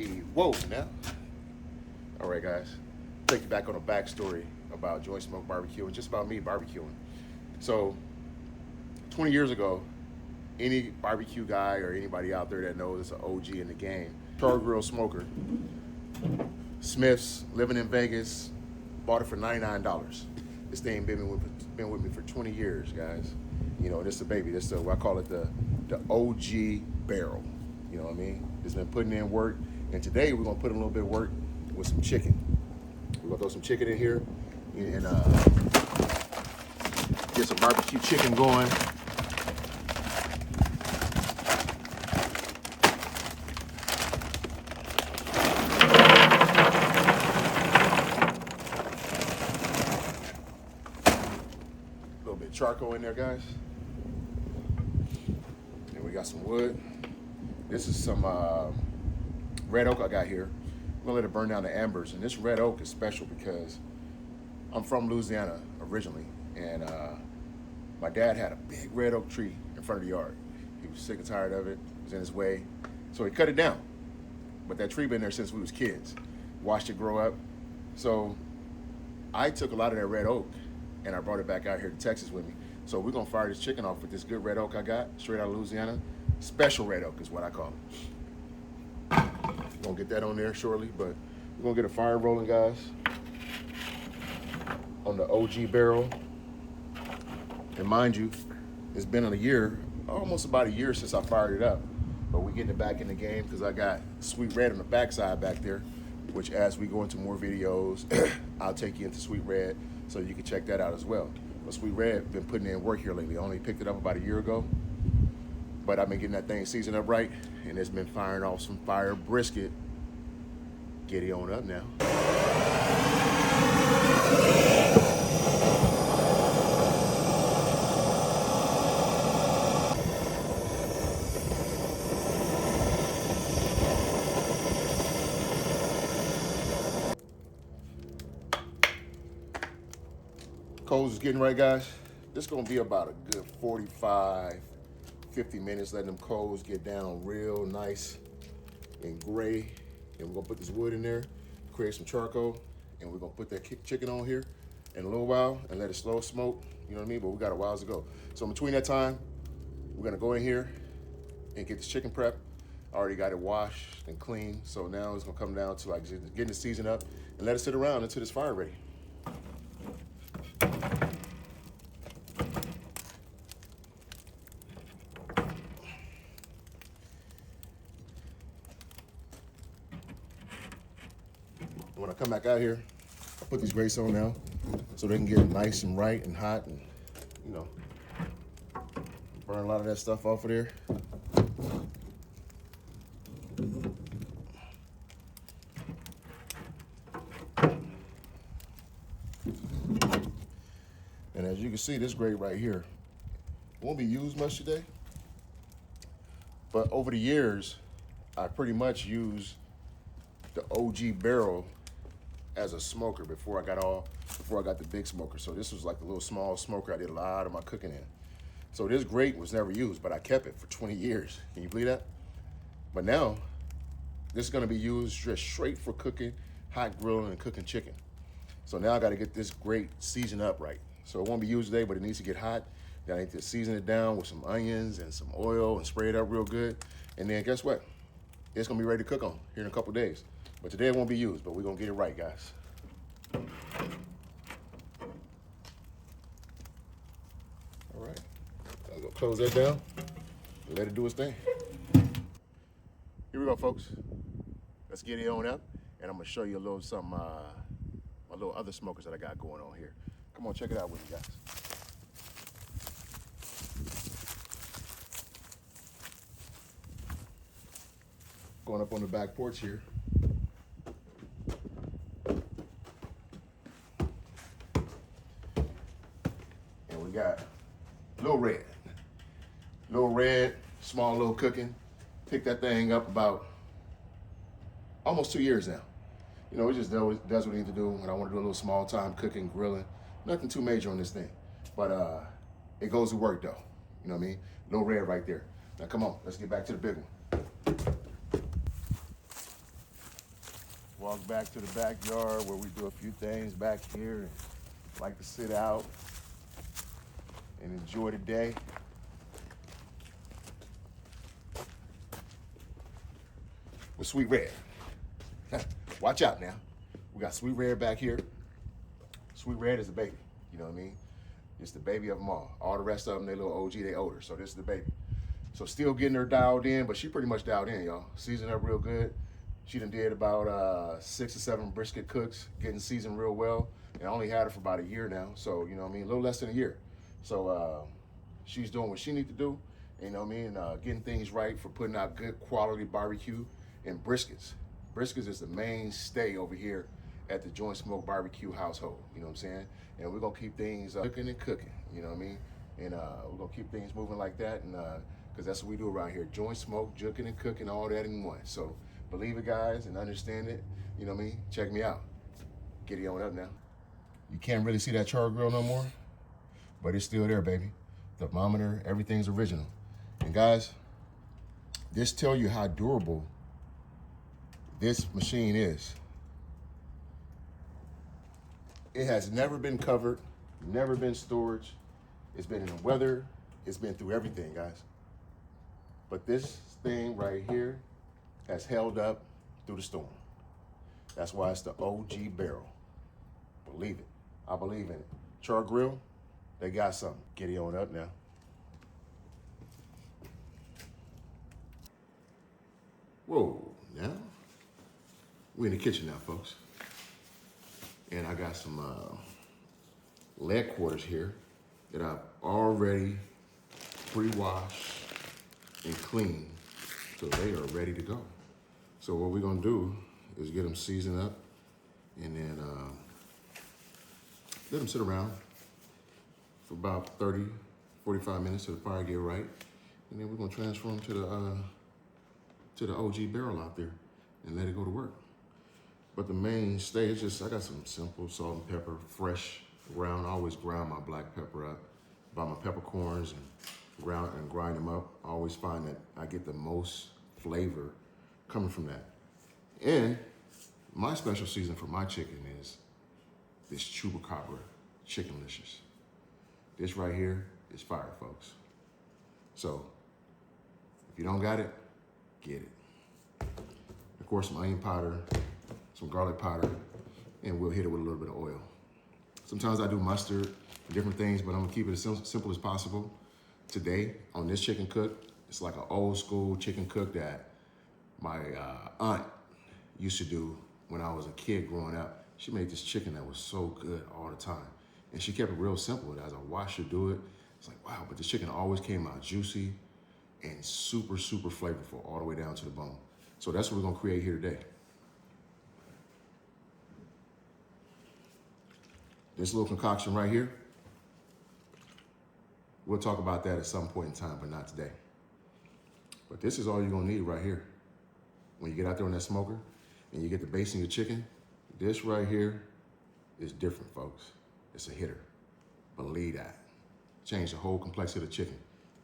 Whoa, now. All right, guys. Take you back on a backstory about Joint Smoke Barbecue and just about me barbecuing. So, 20 years ago, any barbecue guy or anybody out there that knows it's an OG in the game, char grill smoker, Smith's, living in Vegas, bought it for $99. This thing been with me for 20 years, guys. You know, this is a baby. This is I call it the OG barrel. You know what I mean? It's been putting in work, and today we're gonna put in a little bit of work with some chicken. We're gonna throw some chicken in here and get some barbecue chicken going. A little bit of charcoal in there, guys. And we got some wood. This is some red oak I got here. I'm gonna let it burn down the embers. And this red oak is special because I'm from Louisiana originally, and my dad had a big red oak tree in front of the yard. He was sick and tired of it. It was in his way, so he cut it down. But that tree been there since we was kids. Watched it grow up. So I took a lot of that red oak and I brought it back out here to Texas with me. So we're gonna fire this chicken off with this good red oak I got straight out of Louisiana. Special red oak is what I call it. We're gonna get that on there shortly, but we're gonna get a fire rolling, guys, on the OG barrel. And mind you, it's been a year, almost about a year since I fired it up, but we're getting it back in the game because I got sweet red on the backside back there, which as we go into more videos, I'll take you into sweet red so you can check that out as well. But sweet red been putting in work here lately. I only picked it up about a year ago, but I've been getting that thing seasoned up right, and it's been firing off some fire brisket. Get it on up now. Coals is getting right, guys. This is gonna be about a good 45, 50 minutes, letting them coals get down real nice and gray. And we're gonna put this wood in there, create some charcoal, and we're gonna put that chicken on here in a little while and let it slow smoke, you know what I mean? But we got a while to go. So in between that time, we're gonna go in here and get this chicken prep. I already got it washed and clean, so now it's gonna come down to like getting the season up and let it sit around until this fire ready. When I come back out here, I put these grates on now so they can get nice and right and hot and, you know, burn a lot of that stuff off of there. And as you can see, this grate right here won't be used much today, but over the years, I pretty much used the OG barrel as a smoker before I got the big smoker. So this was like a little small smoker I did a lot of my cooking in. So this grate was never used, but I kept it for 20 years. Can you believe that? But now, this is gonna be used just straight for cooking, hot grilling, and cooking chicken. So now I gotta get this grate seasoned up right. So it won't be used today, but it needs to get hot. Then I need to season it down with some onions and some oil and spray it up real good. And then guess what? It's gonna be ready to cook on here in a couple days. But today it won't be used, but we're gonna get it right, guys. All right, I'm gonna close that down and let it do its thing. Here we go, folks. Let's get it on up, and I'm gonna show you a little some, my little other smokers that I got going on here. Come on, check it out with you guys. Going up on the back porch here. And we got Little Red. Little Red, small little cooking. Picked that thing up about almost 2 years now. You know, it just does what it needs to do when I want to do a little small time cooking, grilling. Nothing too major on this thing. But it goes to work though. You know what I mean? Little Red right there. Now come on, let's get back to the big one. Walk back to the backyard where we do a few things back here. And like to sit out and enjoy the day. With Sweet Red. Watch out now. We got Sweet Red back here. Sweet Red is a baby, you know what I mean? It's the baby of them all. All the rest of them, they little OG, they older, so this is the baby. So still getting her dialed in, but she pretty much dialed in, y'all. Seasoned up real good. She done did about 6 or 7 brisket cooks, getting seasoned real well. And I only had her for about a year now, so, you know what I mean, a little less than a year. So she's doing what she needs to do, you know what I mean, getting things right for putting out good quality barbecue and briskets. Briskets is the mainstay over here at the Joint Smoke Barbecue household, you know what I'm saying? And we're gonna keep things cooking and cooking, you know what I mean? And we're gonna keep things moving like that, and because that's what we do around here. Joint smoke, juking and cooking, all that in one. So believe it, guys, and understand it, you know what I mean? Check me out. Giddy on up now. You can't really see that char grill no more, but it's still there, baby. Thermometer, everything's original. And guys, this tell you how durable this machine is. It has never been covered, never been storage. It's been in the weather. It's been through everything, guys. But this thing right here has held up through the storm. That's why it's the OG barrel. Believe it. I believe in it. Char grill, they got something. Giddy on up now. Whoa, now we're in the kitchen now, folks. And I got some leg quarters here that I've already pre-washed and cleaned, so they are ready to go. So what we're gonna do is get them seasoned up and then let them sit around for about 30, 45 minutes till the fire get right. And then we're gonna transfer them to the OG barrel out there and let it go to work. But the mainstay is just, I got some simple salt and pepper, fresh ground. I always ground my black pepper up, buy my peppercorns and grind them up. I always find that I get the most flavor coming from that. And my special season for my chicken is this chupacabra chickenlicious. This right here is fire, folks. So if you don't got it, get it. Of course, some onion powder, some garlic powder, and we'll hit it with a little bit of oil. Sometimes I do mustard and different things, but I'm gonna keep it as simple as possible. Today, on this chicken cook, it's like an old school chicken cook that my aunt used to do when I was a kid growing up. She made this chicken that was so good all the time. And she kept it real simple. As I watched her do it, it's like, wow, but this chicken always came out juicy and super, super flavorful all the way down to the bone. So that's what we're gonna create here today. This little concoction right here, we'll talk about that at some point in time, but not today. But this is all you're gonna need right here. When you get out there on that smoker and you get the base in your chicken, this right here is different, folks. It's a hitter. Believe that. Change the whole complexity of the chicken.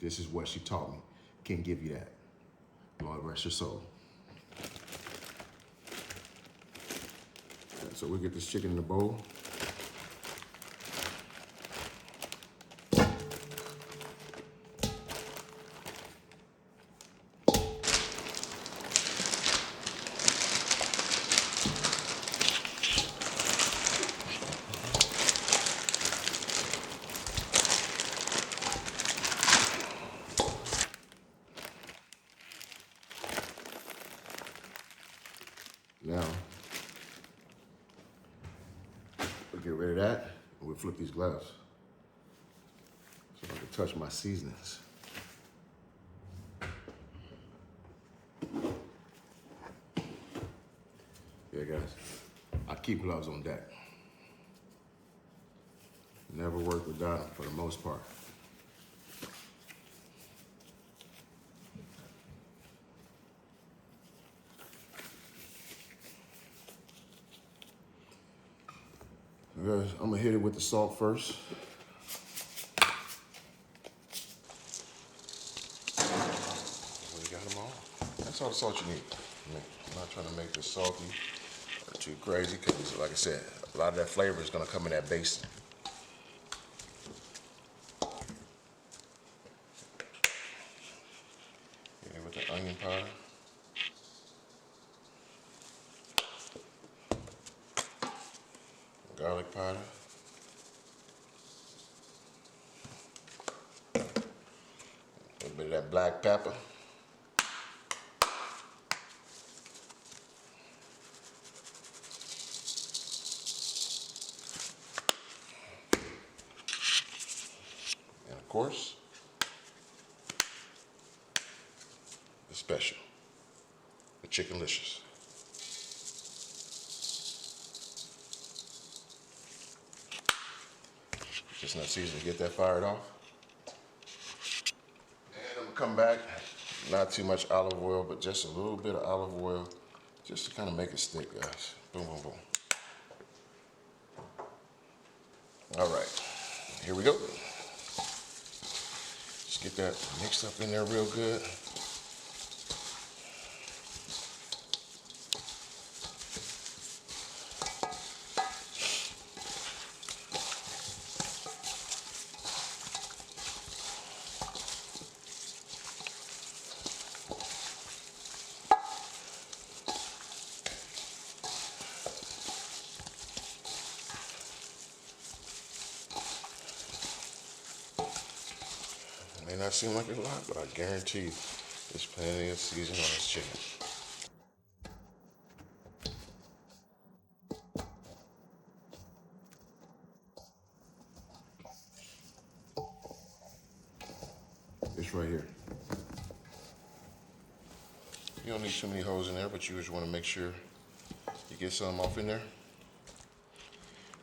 This is what she taught me. Can't give you that. Lord rest your soul. So we'll get this chicken in the bowl. Now, we'll get rid of that, and we'll flip these gloves so I can touch my seasonings. Yeah, guys, I keep gloves on deck. Never work without them for the most part. Guys, I'm gonna hit it with the salt first. We got them all. That's all the salt you need. I'm not trying to make this salty Not too crazy, because like I said, a lot of that flavor is gonna come in that base. Here with the onion powder. Garlic powder. A little bit of that black pepper. And of course, the special, the Chickenlicious. Just enough season to get that fired off. And I'm gonna come back, not too much olive oil, but just a little bit of olive oil, just to kind of make it stick, guys. Boom, boom, boom. All right, here we go. Just get that mixed up in there real good. May not seem like a lot, but I guarantee you there's plenty of seasoning on this chicken. This right here. You don't need too many holes in there, but you just want to make sure you get some off in there.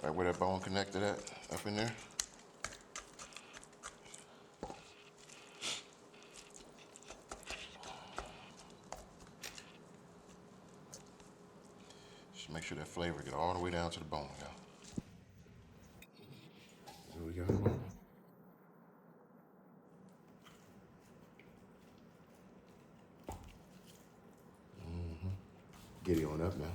Right where that bone connected at, up in there. Just make sure that flavor get all the way down to the bone, y'all. There we go. Get it on up now.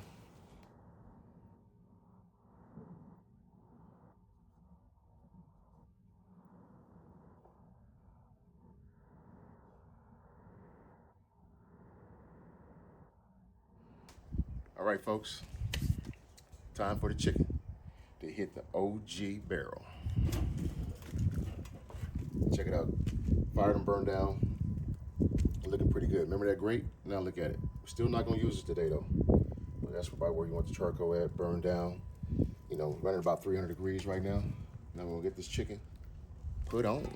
All right, folks. Time for the chicken to hit the OG barrel. Check it out. Fired and burned down. Looking pretty good. Remember that grate? Now look at it. We're still not going to use it today, though. But that's about where you want the charcoal at, burned down. You know, running about 300 degrees right now. Now we're going to get this chicken put on.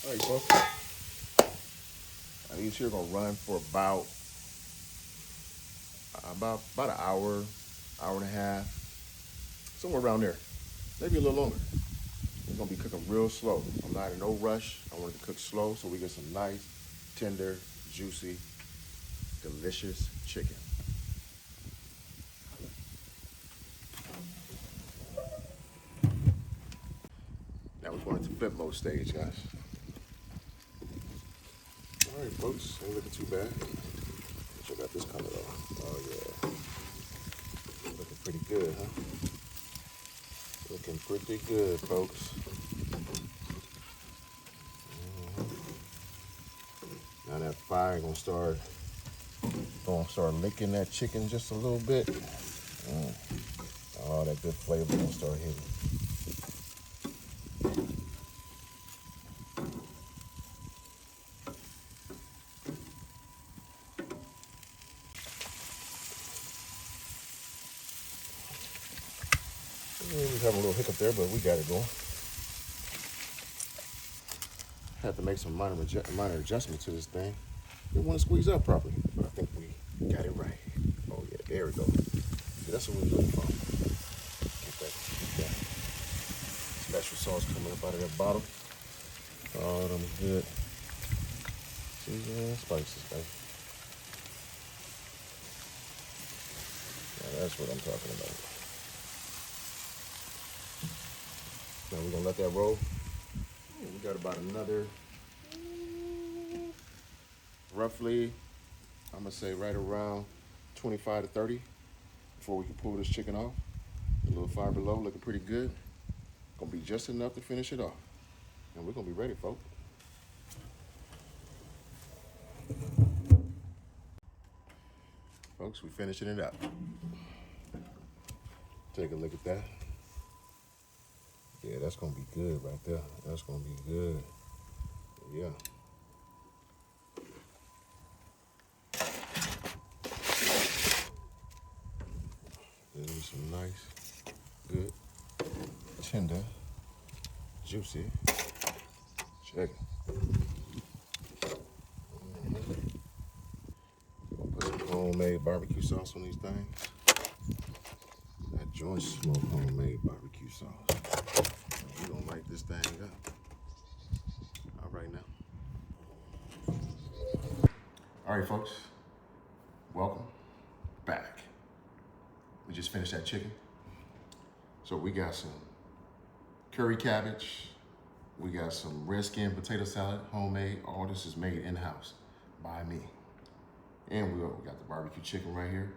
All right, folks. Now these here are gonna run for about an hour, hour and a half, somewhere around there, maybe a little longer. It's gonna be cooking real slow. I'm not in no rush. I want it to cook slow so we get some nice, tender, juicy, delicious chicken. Now we're going to flip mode stage, guys. All right, folks, ain't looking too bad. Check out this color though. Oh yeah, looking pretty good, huh? Looking pretty good, folks. Now that fire gonna start licking that chicken just a little bit. Oh, that good flavor gonna start hitting. We was having a little hiccup there, but we got it going. Had to make some minor adjustments to this thing. Didn't want to squeeze up properly, but I think we got it right. Oh yeah, there we go. See, that's what we're looking for. Get that. sauce coming up out of that bottle. All them good seasoning and spices, baby. Now that's what I'm talking about. Now we're gonna let that roll. We got about another, roughly, I'm gonna say right around 25 to 30 before we can pull this chicken off. A little fire below, looking pretty good. Gonna be just enough to finish it off. And we're gonna be ready, folks. Folks, we finishing it up. Take a look at that. Yeah, that's gonna be good right there. That's gonna be good. Yeah. There's some nice, good, tender, juicy chicken. Put some homemade barbecue sauce on these things. That joint smoke homemade barbecue sauce. We're gonna light this thing up. All right now. All right, folks. Welcome back. We just finished that chicken. So we got some curry cabbage. We got some red skin potato salad, homemade. All this is made in-house by me. And we got the barbecue chicken right here.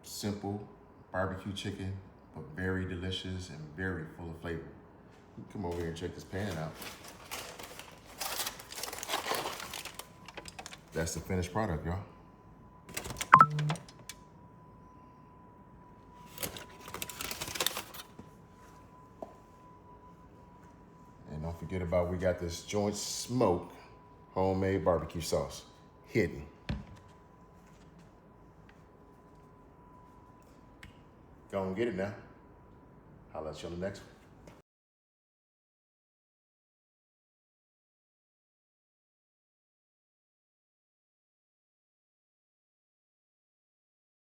Simple barbecue chicken, but very delicious and very full of flavor. You can come over here and check this pan out. That's the finished product, y'all. And don't forget about, we got this joint smoke homemade barbecue sauce hidden. Go and get it now. I'll let you on the next one.